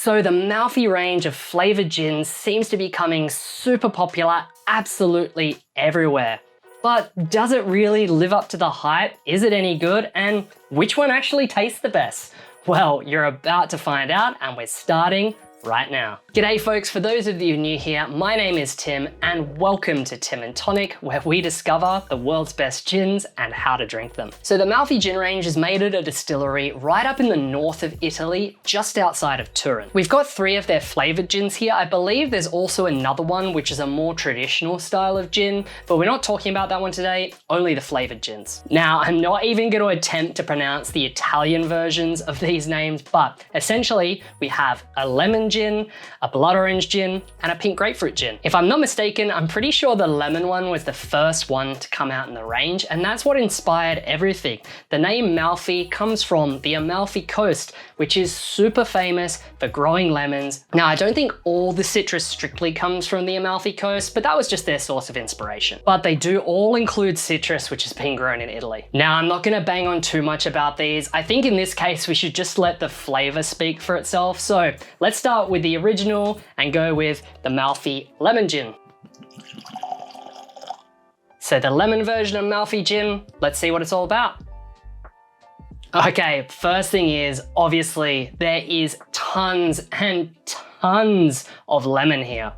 So the Malfy range of flavoured gins seems to be becoming super popular absolutely everywhere. But does it really live up to the hype? Is it any good? And which one actually tastes the best? Well, you're about to find out, and we're starting right now. G'day folks, for those of you new here, my name is Tim and welcome to Tim and Tonic, where we discover the world's best gins and how to drink them. So the Malfy Gin range is made at a distillery right up in the north of Italy, just outside of Turin. We've got 3 of their flavoured gins here. I believe there's also another one which is a more traditional style of gin, but we're not talking about that one today, only the flavoured gins. Now, I'm not even going to attempt to pronounce the Italian versions of these names, but essentially we have a lemon gin, a blood orange gin, and a pink grapefruit gin. If I'm not mistaken, I'm pretty sure the lemon one was the first one to come out in the range, and that's what inspired everything. The name Malfy comes from the Amalfi Coast, which is super famous for growing lemons. Now, I don't think all the citrus strictly comes from the Amalfi Coast, but that was just their source of inspiration. But they do all include citrus, which has been grown in Italy. Now, I'm not gonna bang on too much about these. I think in this case, we should just let the flavor speak for itself. So let's start with the original and go with the Malfy Lemon Gin. So the lemon version of Malfy Gin, let's see what it's all about. Okay, first thing is, obviously, there is tons and tons of lemon here.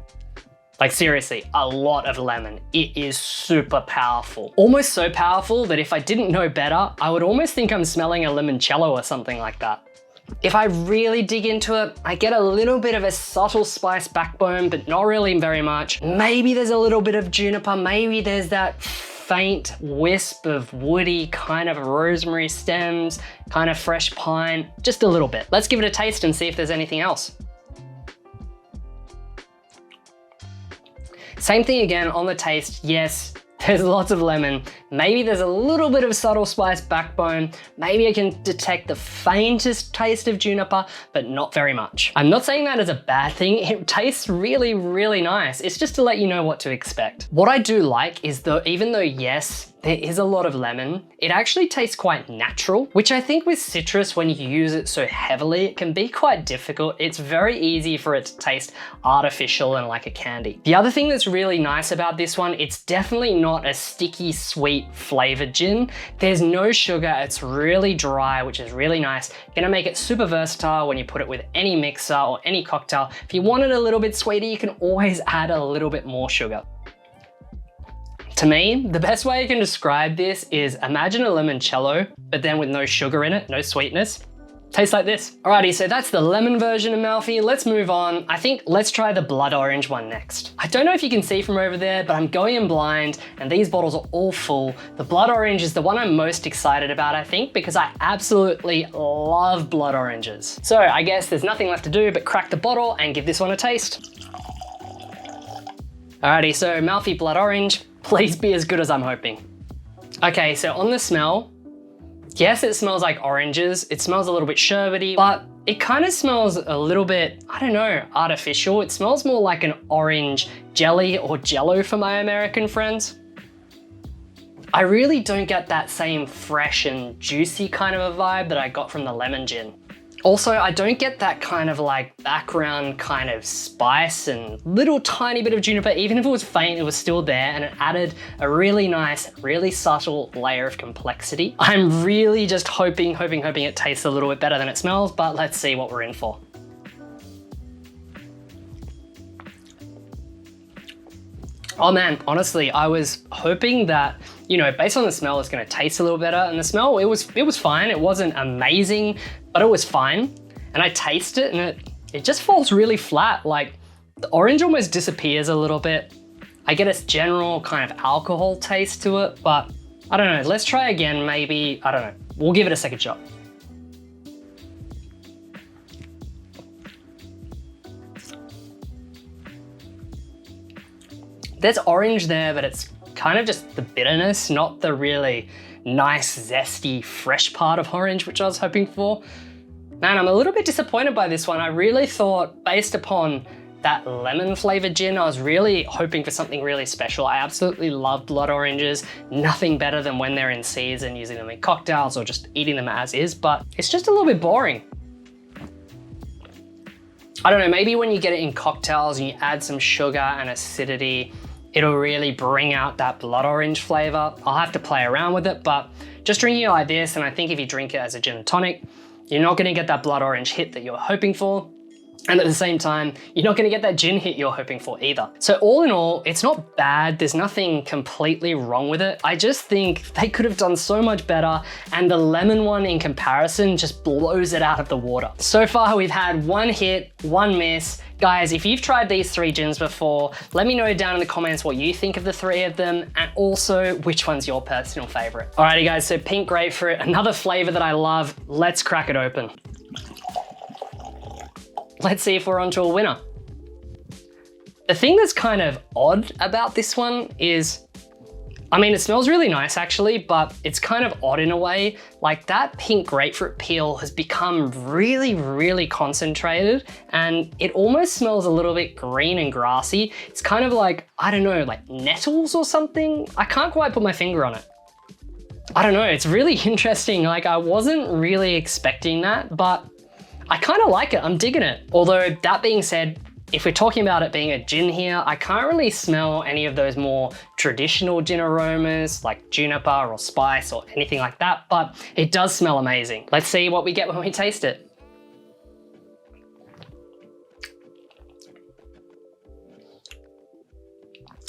Like seriously, a lot of lemon. It is super powerful. Almost so powerful that if I didn't know better, I would almost think I'm smelling a limoncello or something like that. If I really dig into it, I get a little bit of a subtle spice backbone, but not really very much. Maybe there's a little bit of juniper, maybe there's that faint wisp of woody kind of rosemary stems, kind of fresh pine, just a little bit. Let's give it a taste and see if there's anything else. Same thing again on the taste, yes. There's lots of lemon. Maybe there's a little bit of subtle spice backbone. Maybe I can detect the faintest taste of juniper, but not very much. I'm not saying that as a bad thing. It tastes really, really nice. It's just to let you know what to expect. What I do like is that even though yes, there is a lot of lemon, it actually tastes quite natural, which I think with citrus, when you use it so heavily, it can be quite difficult. It's very easy for it to taste artificial and like a candy. The other thing that's really nice about this one, it's definitely not a sticky, sweet flavored gin. There's no sugar, it's really dry, which is really nice. Gonna make it super versatile when you put it with any mixer or any cocktail. If you want it a little bit sweeter, you can always add a little bit more sugar. To me, the best way I can describe this is imagine a limoncello, but then with no sugar in it, no sweetness. Tastes like this. Alrighty, so that's the lemon version of Malfy. Let's move on. I think let's try the blood orange one next. I don't know if you can see from over there, but I'm going in blind and these bottles are all full. The blood orange is the one I'm most excited about, I think, because I absolutely love blood oranges. So I guess there's nothing left to do but crack the bottle and give this one a taste. Alrighty, so Malfy blood orange. Please be as good as I'm hoping. Okay, so on the smell, yes, it smells like oranges. It smells a little bit sherbety, but it kind of smells a little bit, I don't know, artificial. It smells more like an orange jelly or jello for my American friends. I really don't get that same fresh and juicy kind of a vibe that I got from the lemon gin. Also, I don't get that kind of like background kind of spice and little tiny bit of juniper. Even if it was faint, it was still there and it added a really nice, really subtle layer of complexity. I'm really just hoping it tastes a little bit better than it smells, but let's see what we're in for. Oh man, honestly, I was hoping that, you know, based on the smell, it's gonna taste a little better. And the smell, it was fine. It wasn't amazing, but it was fine. And I taste it and it just falls really flat. Like the orange almost disappears a little bit. I get a general kind of alcohol taste to it, but I don't know. Let's try again, maybe, I don't know. We'll give it a second shot. There's orange there, but it's kind of just the bitterness, not the really nice, zesty, fresh part of orange, which I was hoping for. Man, I'm a little bit disappointed by this one. I really thought, based upon that lemon flavored gin, I was really hoping for something really special. I absolutely love blood oranges. Nothing better than when they're in season, using them in cocktails or just eating them as is, but it's just a little bit boring. I don't know, maybe when you get it in cocktails and you add some sugar and acidity, it'll really bring out that blood orange flavor. I'll have to play around with it, but just drinking it like this, and I think if you drink it as a gin and tonic, you're not gonna get that blood orange hit that you're hoping for. And at the same time, you're not gonna get that gin hit you're hoping for either. So all in all, it's not bad. There's nothing completely wrong with it. I just think they could have done so much better, and the lemon one in comparison just blows it out of the water. So far, we've had one hit, one miss. Guys, if you've tried these 3 gins before, let me know down in the comments what you think of the 3 of them, and also which one's your personal favorite. Alrighty guys, so pink grapefruit, another flavor that I love. Let's crack it open. Let's see if we're onto a winner. The thing that's kind of odd about this one is, I mean, it smells really nice actually, but it's kind of odd in a way. Like that pink grapefruit peel has become really, really concentrated, and it almost smells a little bit green and grassy. It's kind of like, I don't know, like nettles or something. I can't quite put my finger on it. I don't know, it's really interesting. Like I wasn't really expecting that, but I kind of like it, I'm digging it. Although that being said, if we're talking about it being a gin here, I can't really smell any of those more traditional gin aromas like juniper or spice or anything like that, but it does smell amazing. Let's see what we get when we taste it.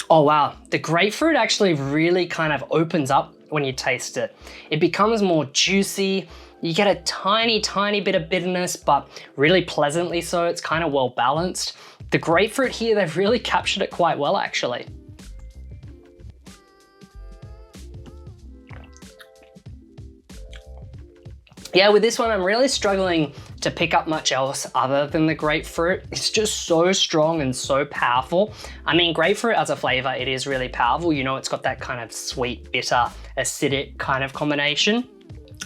Oh wow, the grapefruit actually really kind of opens up when you taste it. It becomes more juicy. You get a tiny, tiny bit of bitterness, but really pleasantly so. It's kind of well balanced. The grapefruit here, they've really captured it quite well actually. Yeah, with this one, I'm really struggling to pick up much else other than the grapefruit. It's just so strong and so powerful. I mean, grapefruit as a flavor, it is really powerful. You know, it's got that kind of sweet, bitter, acidic kind of combination.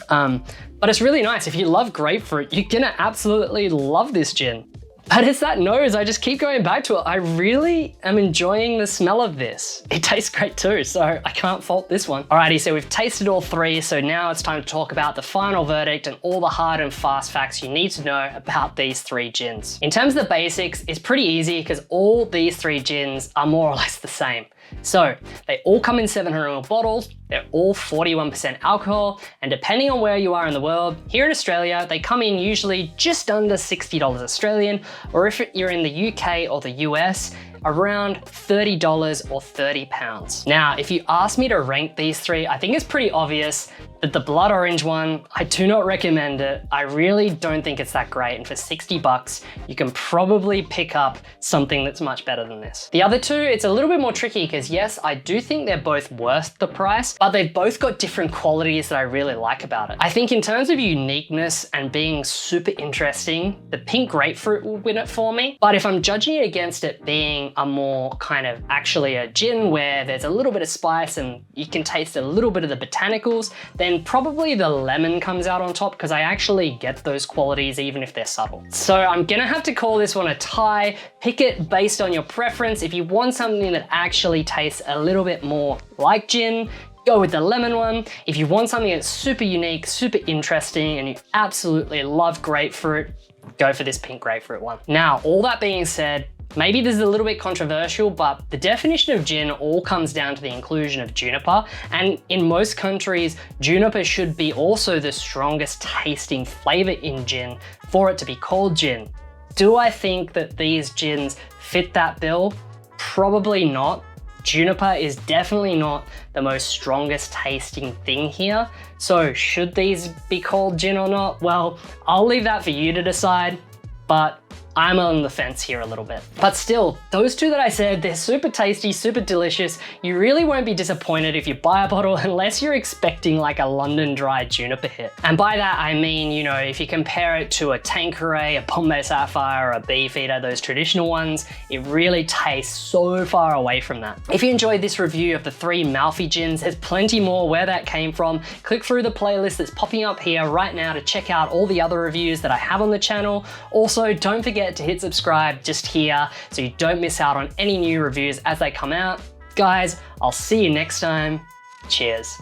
But it's really nice. If you love grapefruit, you're gonna absolutely love this gin. But it's that nose, I just keep going back to it. I really am enjoying the smell of this. It tastes great too, so I can't fault this one. Alrighty, so we've tasted all 3, so now it's time to talk about the final verdict and all the hard and fast facts you need to know about these 3 gins. In terms of the basics, it's pretty easy because all these 3 gins are more or less the same. So they all come in 700ml bottles, they're all 41% alcohol, and depending on where you are in the world, here in Australia, they come in usually just under $60 Australian, or if you're in the UK or the US, around $30 or £30. Now, if you ask me to rank these 3, I think it's pretty obvious that the blood orange one, I do not recommend it. I really don't think it's that great. And for 60 bucks, you can probably pick up something that's much better than this. The other 2, it's a little bit more tricky because yes, I do think they're both worth the price, but they've both got different qualities that I really like about it. I think in terms of uniqueness and being super interesting, the pink grapefruit will win it for me. But if I'm judging it against it being a more kind of actually a gin where there's a little bit of spice and you can taste a little bit of the botanicals, then probably the lemon comes out on top because I actually get those qualities even if they're subtle. So I'm gonna have to call this one a tie. Pick it based on your preference. If you want something that actually tastes a little bit more like gin, go with the lemon one. If you want something that's super unique, super interesting, and you absolutely love grapefruit, go for this pink grapefruit one. Now, all that being said, maybe this is a little bit controversial, but the definition of gin all comes down to the inclusion of juniper. And in most countries, juniper should be also the strongest tasting flavor in gin for it to be called gin. Do I think that these gins fit that bill? Probably not. Juniper is definitely not the most strongest tasting thing here. So should these be called gin or not? Well, I'll leave that for you to decide, but I'm on the fence here a little bit. But still, those 2 that I said, they're super tasty, super delicious. You really won't be disappointed if you buy a bottle unless you're expecting like a London Dry juniper hit. And by that, I mean, you know, if you compare it to a Tanqueray, a Bombay Sapphire, or a Beefeater, those traditional ones, it really tastes so far away from that. If you enjoyed this review of the 3 Malfy gins, there's plenty more where that came from. Click through the playlist that's popping up here right now to check out all the other reviews that I have on the channel. Also, don't forget to hit subscribe just here so you don't miss out on any new reviews as they come out. Guys, I'll see you next time. Cheers.